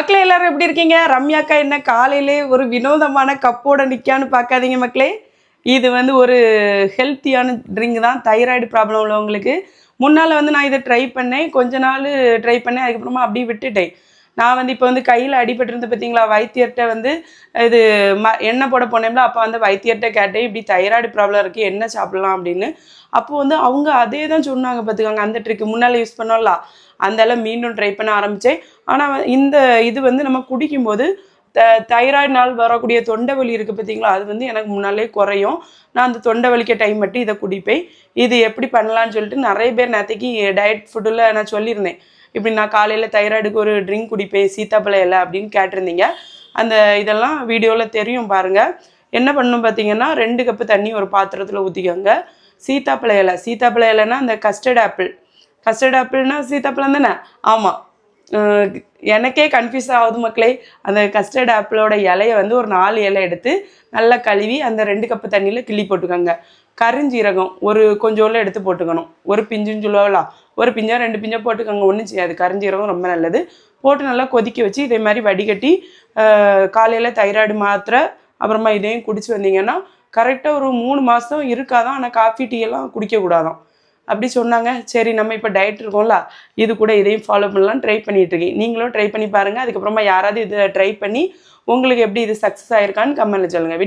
மக்களே எல்லாரும் எப்படி இருக்கீங்க? ரம்யாக்கா என்ன காலையிலே ஒரு வினோதமான கப்போட நிற்கான்னு பார்க்காதீங்க மக்களே. இது வந்து ஒரு ஹெல்த்தியான ட்ரிங்க் தான் தைராய்டு ப்ராப்ளம் உள்ளவங்களுக்கு. முன்னால் வந்து நான் இதை ட்ரை பண்ணேன், கொஞ்ச நாள் ட்ரை பண்ணேன், அதுக்கப்புறமா அப்படியே விட்டுட்டேன். நான் வந்து இப்போ வந்து கையில் அடிபட்டிருந்து பார்த்தீங்களா, வைத்தியர்கிட்ட வந்து இது எண்ணெய் போட போனேன்ல, அப்போ வந்து வைத்தியர்கிட்ட கேட்டேன், இப்படி தைராய்டு ப்ராப்ளம் இருக்குது, என்ன சாப்பிட்லாம் அப்படின்னு. அப்போ வந்து அவங்க அதே தான் சொன்னாங்க பார்த்துக்காங்க. அந்த ட்ரிக்கு முன்னால் யூஸ் பண்ணோம்ல, அந்தெல்லாம் மீண்டும் ட்ரை பண்ண ஆரம்பித்தேன். ஆனால் இந்த இது வந்து நம்ம குடிக்கும்போது தைராய்டுனால் வரக்கூடிய தொண்டை வலி இருக்குது பார்த்தீங்களா, அது வந்து எனக்கு முன்னாலே குறையும். நான் அந்த தொண்டை வலிக்க டைம் மட்டும் இதை குடிப்பேன். இது எப்படி பண்ணலான்னு சொல்லிட்டு நிறைய பேர் நேற்றுக்கு டயட் ஃபுட்டில் நான் சொல்லியிருந்தேன். இப்படி நான் காலையில் தைராய்டுக்கு ஒரு ட்ரிங்க் குடிப்பேன், சீத்தாப்பழ இலை அப்படின்னு கேட்டிருந்தீங்க. அந்த இதெல்லாம் வீடியோவில் தெரியும் பாருங்கள். என்ன பண்ணணும் பார்த்தீங்கன்னா, 2 கப்பு தண்ணி ஒரு பாத்திரத்தில் ஊற்றிக்கோங்க. சீத்தாப்பழ இலைன்னா அந்த கஸ்டர்ட் ஆப்பிள்னா சீத்தாப்பழம் தானே? ஆமாம், எனக்கே கன்ஃபியூஸ் ஆகுது மக்களே. அந்த கஸ்டர்ட் ஆப்பிளோட இலையை வந்து ஒரு 4 இலை எடுத்து நல்லா கழுவி அந்த 2 கப்பு தண்ணியில் கிள்ளி போட்டுக்கோங்க. கருஞ்சீரகம் ஒரு கொஞ்சோண்டு எடுத்து போட்டுக்கணும். ஒரு பிஞ்சுன்னு சொல்லுவாங்களா, ஒரு பிஞ்சா 2 பிஞ்சா போட்டுக்கோங்க, ஒன்றும் செய்யாது. கருஞ்சீரகம் ரொம்ப நல்லது. போட்டு நல்லா கொதிக்க வச்சு இதே மாதிரி வடிகட்டி காலையில் தைராய்டு மாத்திரை அப்புறமா இதையும் குடிச்சு வந்தீங்கன்னா கரெக்டாக ஒரு 3 மாதம் இருக்காதான். ஆனால் காஃபி டீ எல்லாம் குடிக்கக்கூடாதான் அப்படி சொன்னாங்க. சரி, நம்ம இப்போ டயட் இருக்கோம்ல, இது கூட இதையும் ஃபாலோ பண்ணலாம் ட்ரை பண்ணிட்டு இருக்கேன். நீங்களும் ட்ரை பண்ணி பாருங்கள். அதுக்கப்புறமா யாராவது இதை ட்ரை பண்ணி உங்களுக்கு எப்படி இது சக்ஸஸ் ஆயிருக்கான்னு கமெண்ட்ல சொல்லுங்கள்.